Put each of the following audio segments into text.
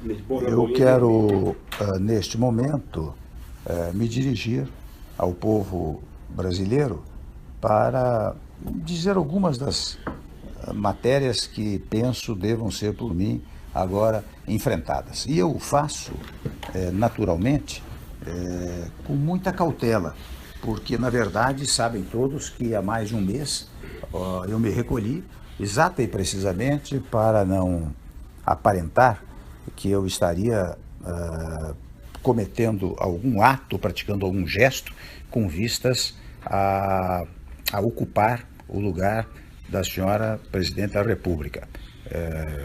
Eu quero, neste momento, me dirigir ao povo brasileiro para dizer algumas das matérias que penso devam ser por mim agora enfrentadas. E eu faço, naturalmente, com muita cautela, porque, na verdade, sabem todos que há mais de um mês eu me recolhi exata e precisamente para não aparentar que eu estaria cometendo algum ato, praticando algum gesto com vistas a ocupar o lugar da senhora Presidente da República.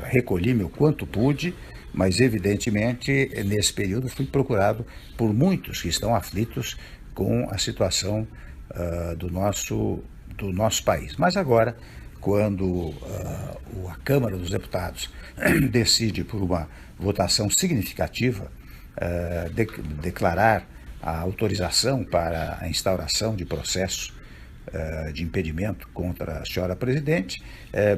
Recolhi-me o quanto pude, mas evidentemente nesse período fui procurado por muitos que estão aflitos com a situação do nosso país. Mas agora, quando a Câmara dos Deputados decide por uma votação significativa declarar a autorização para a instauração de processo de impedimento contra a senhora Presidente,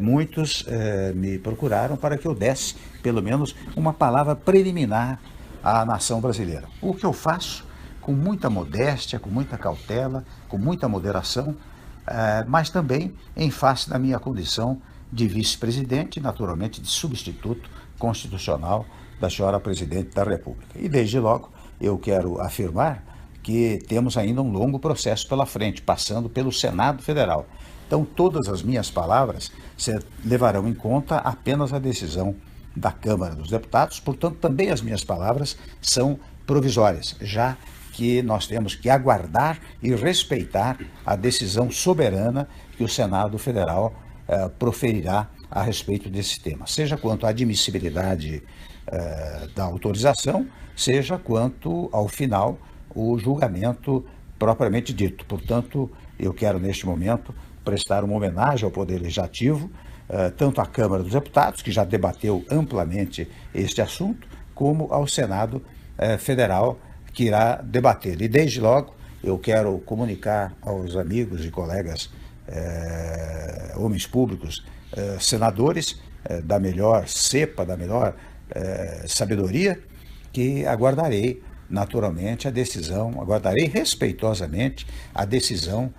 muitos me procuraram para que eu desse, pelo menos, uma palavra preliminar à nação brasileira. O que eu faço com muita modéstia, com muita cautela, com muita moderação, mas também em face da minha condição de vice-presidente, naturalmente de substituto constitucional da senhora Presidente da República. E desde logo eu quero afirmar que temos ainda um longo processo pela frente, passando pelo Senado Federal. Então todas as minhas palavras levarão em conta apenas a decisão da Câmara dos Deputados, portanto também as minhas palavras são provisórias, já que nós temos que aguardar e respeitar a decisão soberana que o Senado Federal proferirá a respeito desse tema, seja quanto à admissibilidade da autorização, seja quanto ao final o julgamento propriamente dito. Portanto, eu quero neste momento prestar uma homenagem ao Poder Legislativo, tanto à Câmara dos Deputados, que já debateu amplamente este assunto, como ao Senado Federal, que irá debater. E desde logo eu quero comunicar aos amigos e colegas homens públicos, senadores da melhor cepa, da melhor sabedoria, que aguardarei naturalmente a decisão, aguardarei respeitosamente a decisão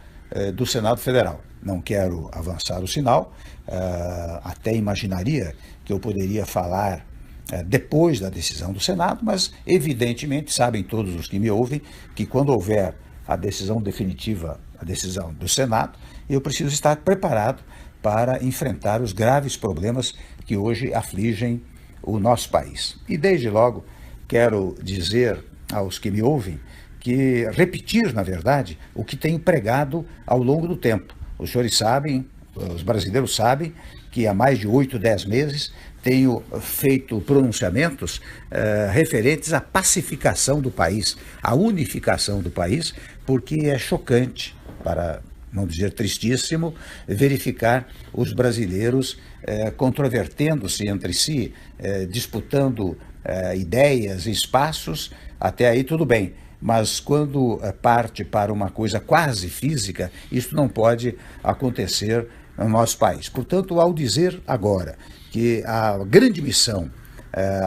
do Senado Federal. Não quero avançar o sinal, até imaginaria que eu poderia falar depois da decisão do Senado, mas evidentemente sabem todos os que me ouvem que quando houver a decisão definitiva, a decisão do Senado, eu preciso estar preparado para enfrentar os graves problemas que hoje afligem o nosso país. E desde logo quero dizer aos que me ouvem que repetir, na verdade, o que tenho pregado ao longo do tempo. Os senhores sabem, os brasileiros sabem, que há mais de 8, 10 meses tenho feito pronunciamentos referentes à pacificação do país, à unificação do país, porque é chocante, para não dizer tristíssimo, verificar os brasileiros controvertendo-se entre si, disputando ideias e espaços. Até aí tudo bem, mas quando parte para uma coisa quase física, isso não pode acontecer no nosso país. Portanto, ao dizer agora que a grande missão,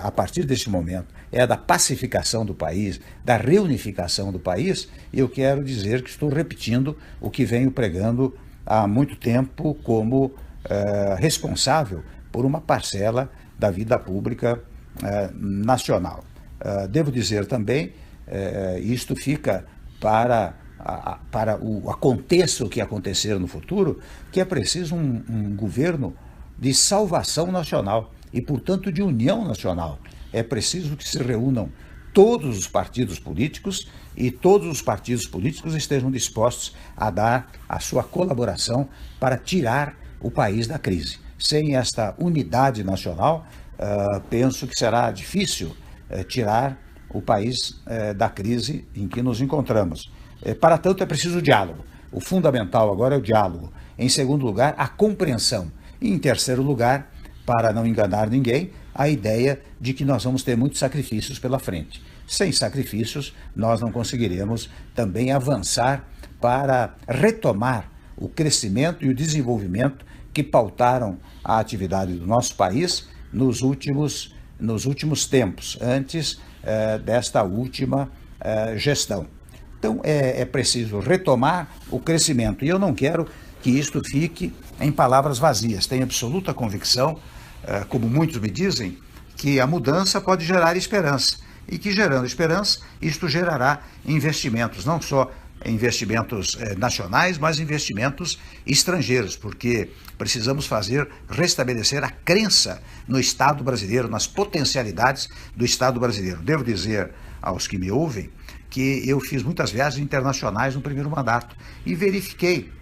a partir deste momento, é a da pacificação do país, da reunificação do país, eu quero dizer que estou repetindo o que venho pregando há muito tempo como responsável por uma parcela da vida pública nacional. Devo dizer também, isto fica para aconteça o que acontecer no futuro, que é preciso um governo de salvação nacional e, portanto, de união nacional. É preciso que se reúnam todos os partidos políticos e todos os partidos políticos estejam dispostos a dar a sua colaboração para tirar o país da crise. Sem esta unidade nacional, penso que será difícil tirar o país da crise em que nos encontramos. Para tanto, é preciso diálogo. O fundamental agora é o diálogo. Em segundo lugar, a compreensão. E em terceiro lugar, para não enganar ninguém, a ideia de que nós vamos ter muitos sacrifícios pela frente. Sem sacrifícios, nós não conseguiremos também avançar para retomar o crescimento e o desenvolvimento que pautaram a atividade do nosso país nos últimos nos últimos tempos, antes desta última gestão. Então, é preciso retomar o crescimento. E eu não quero que isto fique em palavras vazias. Tenho absoluta convicção, como muitos me dizem, que a mudança pode gerar esperança. E que, gerando esperança, isto gerará investimentos, não só investimentos nacionais, mas investimentos estrangeiros, porque precisamos restabelecer a crença no Estado brasileiro, nas potencialidades do Estado brasileiro. Devo dizer aos que me ouvem que eu fiz muitas viagens internacionais no primeiro mandato e verifiquei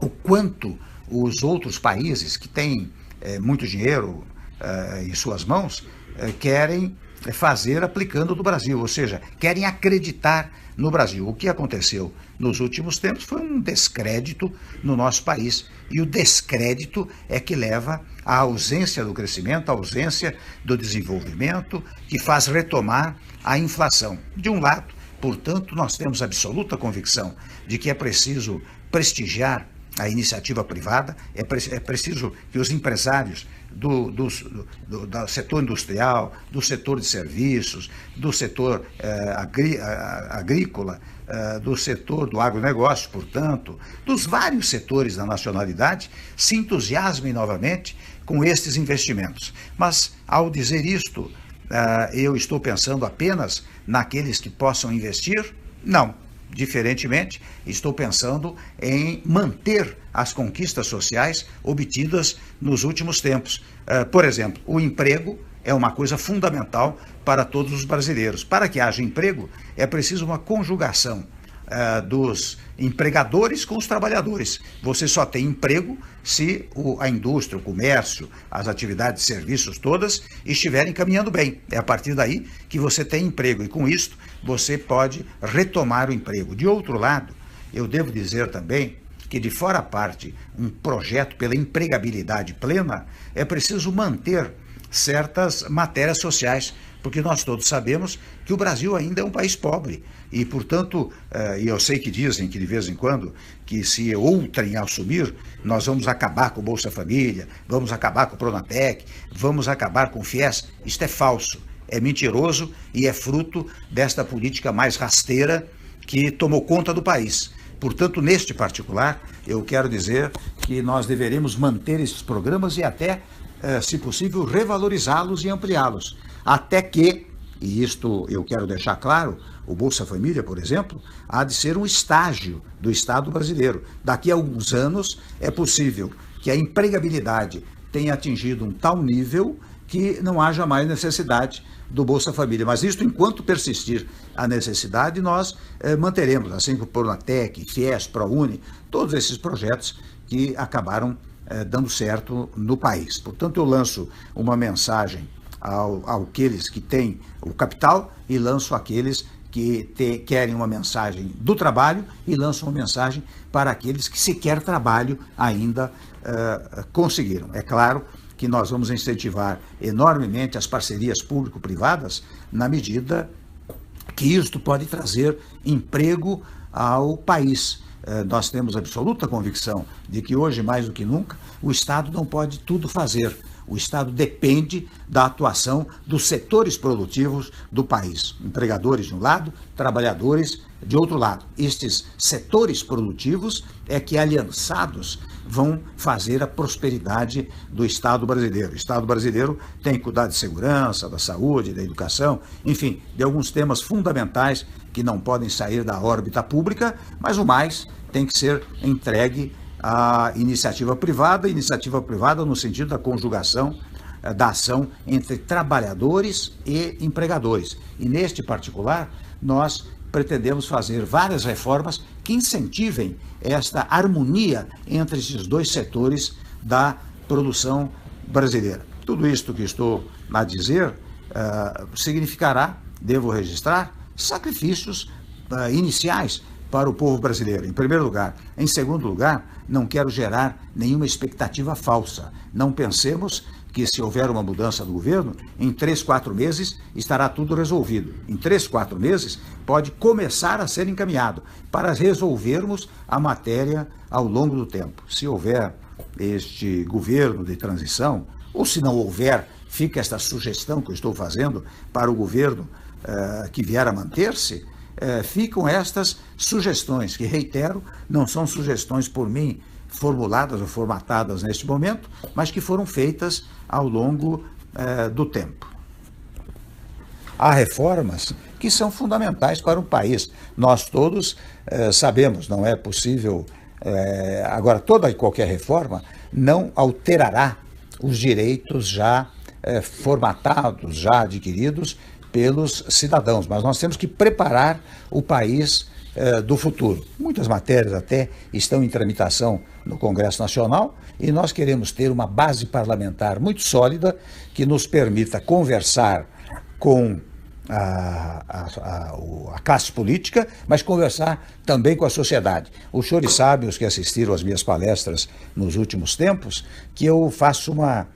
o quanto os outros países que têm muito dinheiro em suas mãos querem fazer aplicando no Brasil, ou seja, querem acreditar no Brasil. O que aconteceu nos últimos tempos foi um descrédito no nosso país, e o descrédito é que leva à ausência do crescimento, à ausência do desenvolvimento, que faz retomar a inflação. De um lado, portanto, nós temos absoluta convicção de que é preciso prestigiar a iniciativa privada, é preciso que os empresários do setor industrial, do setor de serviços, do setor agrícola, do setor do agronegócio, portanto, dos vários setores da nacionalidade, se entusiasmem novamente com estes investimentos. Mas, ao dizer isto, eu estou pensando apenas naqueles que possam investir? Não. Diferentemente, estou pensando em manter as conquistas sociais obtidas nos últimos tempos. Por exemplo, o emprego é uma coisa fundamental para todos os brasileiros. Para que haja emprego, é preciso uma conjugação dos empregadores com os trabalhadores. Você só tem emprego se a indústria, o comércio, as atividades de serviços todas estiverem caminhando bem. É a partir daí que você tem emprego, e com isso você pode retomar o emprego. De outro lado, eu devo dizer também que, de fora a parte, um projeto pela empregabilidade plena, é preciso manter certas matérias sociais, porque nós todos sabemos que o Brasil ainda é um país pobre e, portanto, e eu sei que dizem que de vez em quando que se outrem assumir, nós vamos acabar com o Bolsa Família, vamos acabar com o Pronatec, vamos acabar com o FIES. Isto é falso, é mentiroso e é fruto desta política mais rasteira que tomou conta do país. Portanto, neste particular, eu quero dizer que nós deveremos manter esses programas e até, se possível, revalorizá-los e ampliá-los. Até que, e isto eu quero deixar claro, o Bolsa Família, por exemplo, há de ser um estágio do Estado brasileiro. Daqui a alguns anos é possível que a empregabilidade tenha atingido um tal nível que não haja mais necessidade do Bolsa Família. Mas isto, enquanto persistir a necessidade, nós manteremos, assim como o Pronatec, FIES, ProUni, todos esses projetos que acabaram dando certo no país. Portanto, eu lanço uma mensagem àqueles que têm o capital e lanço àqueles que querem uma mensagem do trabalho e lanço uma mensagem para aqueles que sequer trabalho ainda conseguiram. É claro que nós vamos incentivar enormemente as parcerias público-privadas na medida que isto pode trazer emprego ao país. Nós temos absoluta convicção de que hoje, mais do que nunca, o Estado não pode tudo fazer. O Estado depende da atuação dos setores produtivos do país. Empregadores de um lado, trabalhadores de outro lado. Estes setores produtivos é que, aliançados, vão fazer a prosperidade do Estado brasileiro. O Estado brasileiro tem que cuidar de segurança, da saúde, da educação, enfim, de alguns temas fundamentais que não podem sair da órbita pública, mas o mais tem que ser entregue à iniciativa privada no sentido da conjugação da ação entre trabalhadores e empregadores. E neste particular, nós pretendemos fazer várias reformas que incentivem esta harmonia entre esses dois setores da produção brasileira. Tudo isto que estou a dizer significará, devo registrar, sacrifícios iniciais para o povo brasileiro, em primeiro lugar. Em segundo lugar, não quero gerar nenhuma expectativa falsa. Não pensemos que, se houver uma mudança do governo, em 3, 4 meses estará tudo resolvido. Em 3, 4 meses pode começar a ser encaminhado para resolvermos a matéria ao longo do tempo. Se houver este governo de transição, ou se não houver fica esta sugestão que eu estou fazendo para o governo que vier a manter-se, ficam estas sugestões, que, reitero, não são sugestões por mim formuladas ou formatadas neste momento, mas que foram feitas ao longo do tempo. Há reformas que são fundamentais para um país. Nós todos sabemos, não é possível. Agora, toda e qualquer reforma não alterará os direitos já formatados, já adquiridos pelos cidadãos, mas nós temos que preparar o país do futuro. Muitas matérias até estão em tramitação no Congresso Nacional e nós queremos ter uma base parlamentar muito sólida que nos permita conversar com a classe política, mas conversar também com a sociedade. Os senhores sabem, os que assistiram às minhas palestras nos últimos tempos, que eu faço uma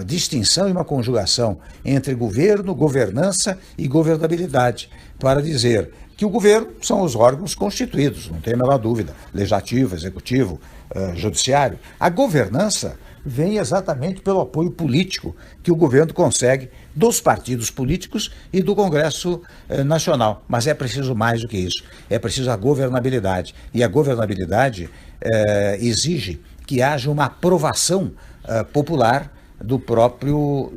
distinção e uma conjugação entre governo, governança e governabilidade, para dizer que o governo são os órgãos constituídos, não tem a menor dúvida, legislativo, executivo, judiciário. A governança vem exatamente pelo apoio político que o governo consegue dos partidos políticos e do Congresso Nacional. Mas é preciso mais do que isso, é preciso a governabilidade. E a governabilidade exige que haja uma aprovação popular do próprio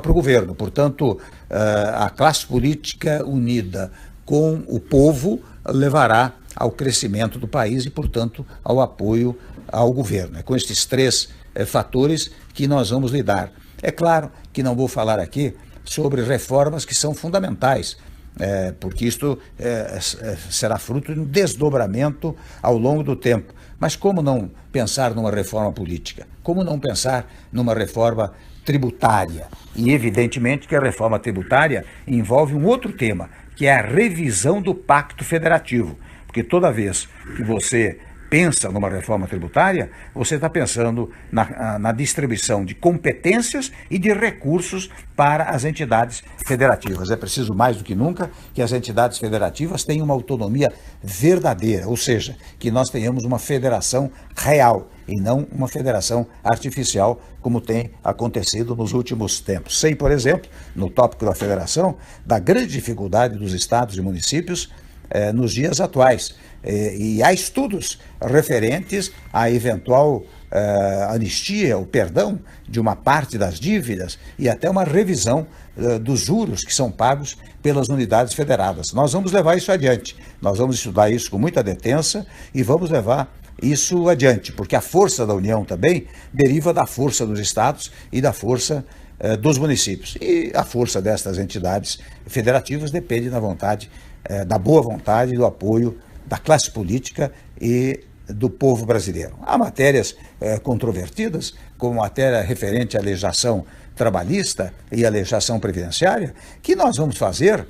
governo. Portanto, a classe política unida com o povo levará ao crescimento do país e, portanto, ao apoio ao governo. É com estes três fatores que nós vamos lidar. É claro que não vou falar aqui sobre reformas que são fundamentais, porque isto será fruto de um desdobramento ao longo do tempo. Mas como não pensar numa reforma política? Como não pensar numa reforma tributária? E evidentemente que a reforma tributária envolve um outro tema, que é a revisão do Pacto Federativo. Porque toda vez que você pensa numa reforma tributária, você está pensando na distribuição de competências e de recursos para as entidades federativas. É preciso mais do que nunca que as entidades federativas tenham uma autonomia verdadeira, ou seja, que nós tenhamos uma federação real e não uma federação artificial, como tem acontecido nos últimos tempos. Sei, por exemplo, no tópico da federação, da grande dificuldade dos estados e municípios nos dias atuais. E há estudos referentes à eventual anistia, o perdão de uma parte das dívidas e até uma revisão dos juros que são pagos pelas unidades federadas. Nós vamos levar isso adiante, nós vamos estudar isso com muita detença e vamos levar isso adiante, porque a força da União também deriva da força dos estados e da força dos municípios. E a força destas entidades federativas depende da vontade, da boa vontade e do apoio da classe política e do povo brasileiro. Há matérias controvertidas, como a matéria referente à legislação trabalhista e à legislação previdenciária, que nós vamos fazer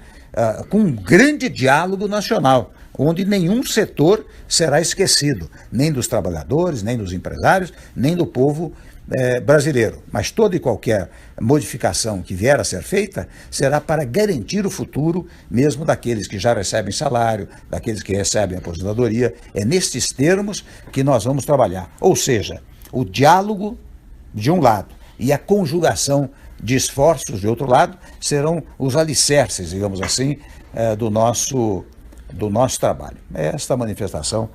com um grande diálogo nacional, onde nenhum setor será esquecido, nem dos trabalhadores, nem dos empresários, nem do povo brasileiro. Mas toda e qualquer modificação que vier a ser feita será para garantir o futuro mesmo daqueles que já recebem salário, daqueles que recebem aposentadoria. É nestes termos que nós vamos trabalhar. Ou seja, o diálogo de um lado e a conjugação de esforços de outro lado serão os alicerces, digamos assim, do nosso trabalho. É esta manifestação